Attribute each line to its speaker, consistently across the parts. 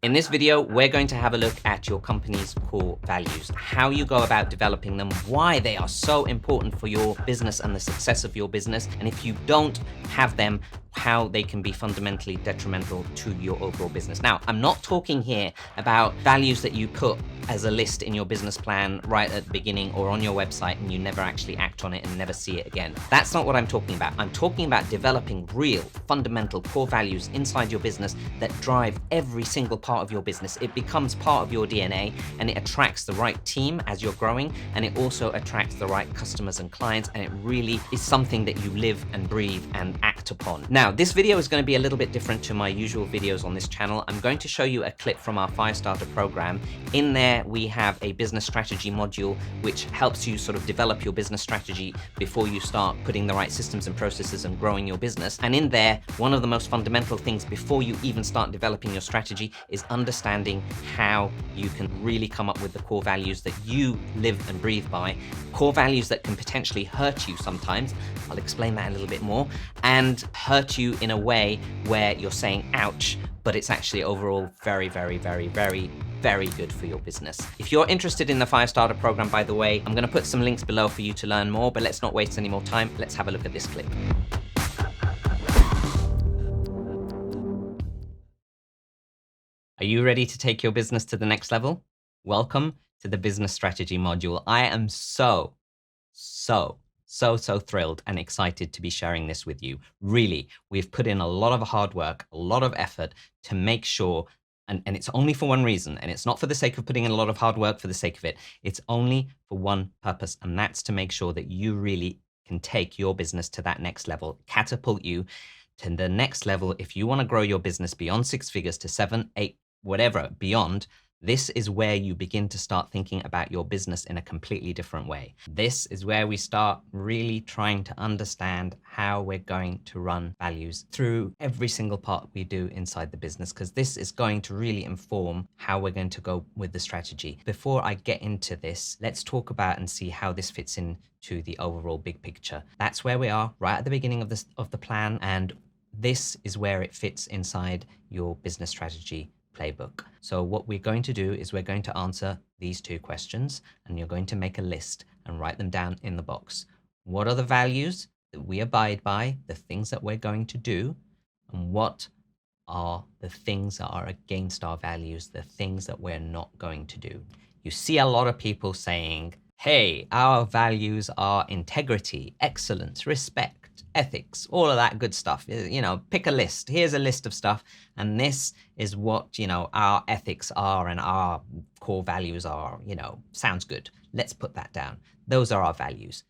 Speaker 1: In this video, we're going to have a look at your company's core values, how you go about developing them, why they are so important for your business and the success of your business, and if you don't have them, how they can be fundamentally detrimental to your overall business. Now, I'm not talking here about values that you put as a list in your business plan right at the beginning or on your website and you never actually act on it and never see it again. That's not what I'm talking about. I'm talking about developing real, fundamental core values inside your business that drive every single part of your business. It becomes part of your DNA and it attracts the right team as you're growing, and it also attracts the right customers and clients, and it really is something that you live and breathe and act upon. Now, this video is going to be a little bit different to my usual videos on this channel. I'm going to show you a clip from our Firestarter program. In there, we have a business strategy module, which helps you sort of develop your business strategy before you start putting the right systems and processes and growing your business. And in there, one of the most fundamental things before you even start developing your strategy is understanding how you can really come up with the core values that you live and breathe by, core values that can potentially hurt you sometimes. I'll explain that a little bit more, and hurt you in a way where you're saying, ouch, but it's actually overall very, very, very, very, very good for your business. If you're interested in the Firestarter program, by the way, I'm going to put some links below for you to learn more, but let's not waste any more time. Let's have a look at this clip. Are you ready to take your business to the next level? Welcome to the business strategy module. I am so thrilled and excited to be sharing this with you. Really, we've put in a lot of hard work, a lot of effort to make sure, and it's only for one reason, and it's not for the sake of putting in a lot of hard work for the sake of it. It's only for one purpose, and that's to make sure that you really can take your business to that next level, catapult you to the next level. If you want to grow your business beyond 6 figures to 7, 8, whatever, beyond, this is where you begin to start thinking about your business in a completely different way. This is where we start really trying to understand how we're going to run values through every single part we do inside the business, because this is going to really inform how we're going to go with the strategy. Before I get into this, let's talk about and see how this fits into the overall big picture. That's where we are right at the beginning of the plan, and this is where it fits inside your business strategy playbook. So what we're going to do is we're going to answer these two questions, and you're going to make a list and write them down in the box. What are the values that we abide by, the things that we're going to do, and what are the things that are against our values, the things that we're not going to do? You see a lot of people saying, hey, our values are integrity, excellence, respect, ethics, all of that good stuff. You know, pick a list. Here's a list of stuff, and this is what, you know, our ethics are and our core values are. You know, sounds good. Let's put that down. Those are our values.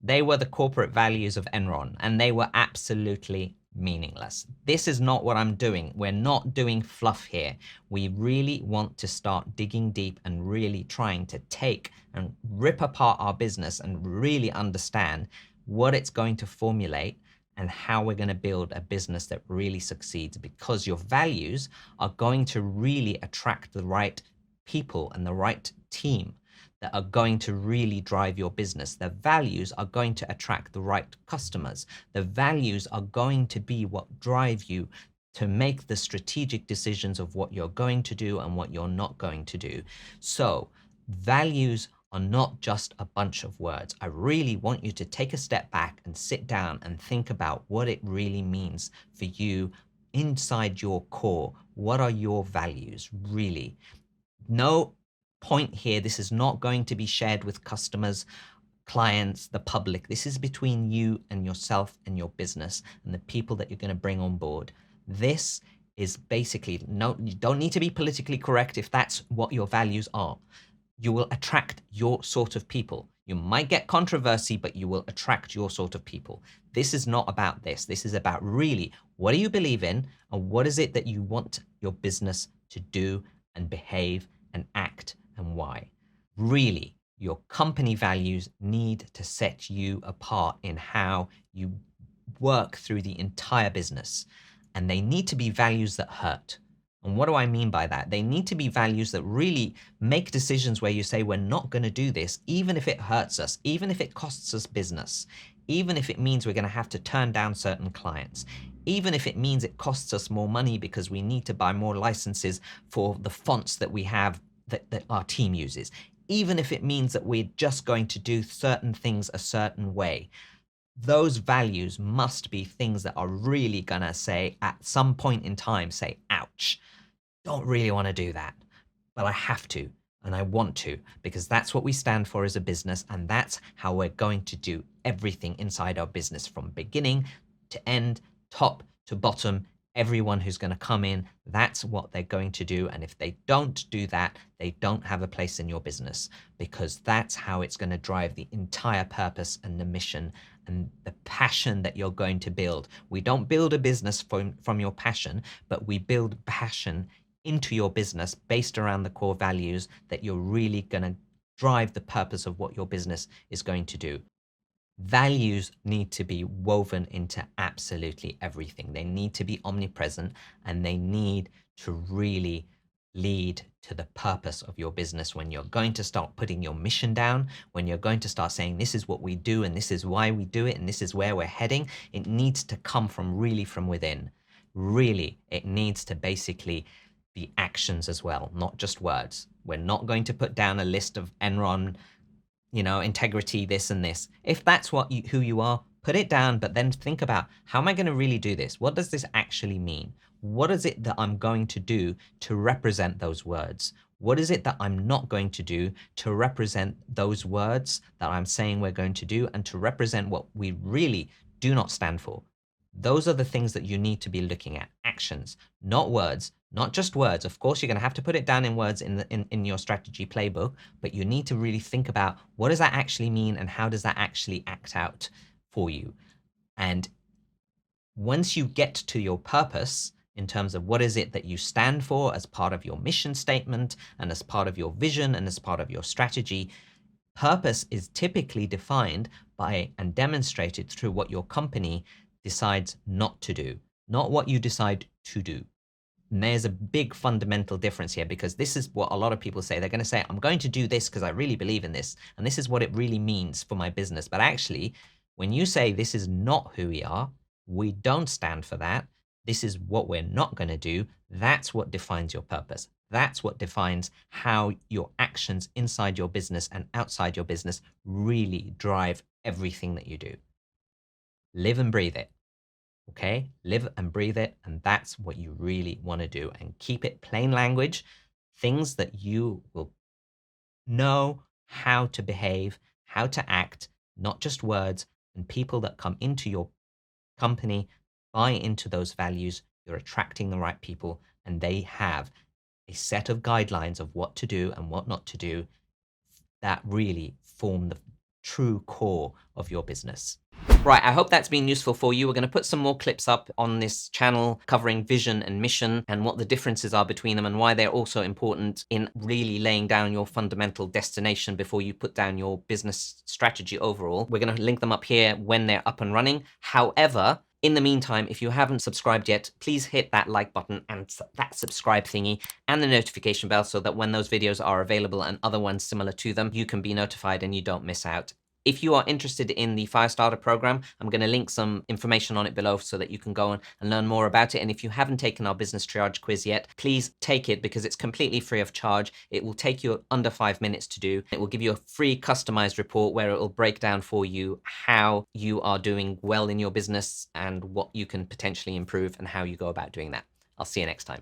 Speaker 1: They were the corporate values of Enron, and they were absolutely meaningless. This is not what I'm doing. We're not doing fluff here. We really want to start digging deep and really trying to take and rip apart our business and really understand what it's going to formulate and how we're going to build a business that really succeeds, because your values are going to really attract the right people and the right team that are going to really drive your business. The values are going to attract the right customers. The values are going to be what drive you to make the strategic decisions of what you're going to do and what you're not going to do. So values are not just a bunch of words. I really want you to take a step back and sit down and think about what it really means for you inside your core. What are your values, really? No point here. This is not going to be shared with customers, clients, the public. This is between you and yourself and your business and the people that you're going to bring on board. This is basically, no, you don't need to be politically correct if that's what your values are. You will attract your sort of people. You might get controversy, but you will attract your sort of people. This is not about this. This is about really, what do you believe in, and what is it that you want your business to do and behave and act, and why? Really, your company values need to set you apart in how you work through the entire business. And they need to be values that hurt. And what do I mean by that? They need to be values that really make decisions where you say, we're not going to do this, even if it hurts us, even if it costs us business, even if it means we're going to have to turn down certain clients, even if it means it costs us more money because we need to buy more licenses for the fonts that we have that our team uses, even if it means that we're just going to do certain things a certain way, those values must be things that are really gonna say, at some point in time, say, ouch, don't really wanna do that, but I have to, and I want to, because that's what we stand for as a business, and that's how we're going to do everything inside our business from beginning to end, top to bottom. Everyone who's going to come in, that's what they're going to do. And if they don't do that, they don't have a place in your business, because that's how it's going to drive the entire purpose and the mission and the passion that you're going to build. We don't build a business from your passion, but we build passion into your business based around the core values that you're really going to drive the purpose of what your business is going to do. Values need to be woven into absolutely everything. They need to be omnipresent, and they need to really lead to the purpose of your business. When you're going to start putting your mission down, when you're going to start saying, this is what we do and this is why we do it and this is where we're heading, it needs to come from within. Really, it needs to basically be actions as well, not just words. We're not going to put down a list of Enron, integrity, this and this. If that's who you are, put it down, but then think about, how am I going to really do this? What does this actually mean? What is it that I'm going to do to represent those words? What is it that I'm not going to do to represent those words that I'm saying we're going to do, and to represent what we really do not stand for? Those are the things that you need to be looking at. Actions, not words, not just words. Of course, you're going to have to put it down in words in your strategy playbook, but you need to really think about, what does that actually mean and how does that actually act out for you? And once you get to your purpose, in terms of what is it that you stand for as part of your mission statement and as part of your vision and as part of your strategy, purpose is typically defined by and demonstrated through what your company decides not to do, not what you decide to do. And there's a big fundamental difference here, because this is what a lot of people say. They're going to say, I'm going to do this because I really believe in this, and this is what it really means for my business. But actually, when you say this is not who we are, we don't stand for that, this is what we're not going to do, that's what defines your purpose. That's what defines how your actions inside your business and outside your business really drive everything that you do. Live and breathe it. Okay, live and breathe it, and that's what you really want to do. And keep it plain language, things that you will know how to behave, how to act, not just words. And people that come into your company buy into those values. You're attracting the right people, and they have a set of guidelines of what to do and what not to do that really form the true core of your business. Right, I hope that's been useful for you. We're going to put some more clips up on this channel covering vision and mission and what the differences are between them and why they're also important in really laying down your fundamental destination before you put down your business strategy overall. We're going to link them up here when they're up and running. However, in the meantime, if you haven't subscribed yet, please hit that like button and that subscribe thingy and the notification bell, so that when those videos are available and other ones similar to them, you can be notified and you don't miss out. If you are interested in the Firestarter program, I'm going to link some information on it below so that you can go and learn more about it. And if you haven't taken our business triage quiz yet, please take it, because it's completely free of charge. It will take you under 5 minutes to do. It will give you a free customized report where it will break down for you how you are doing well in your business and what you can potentially improve and how you go about doing that. I'll see you next time.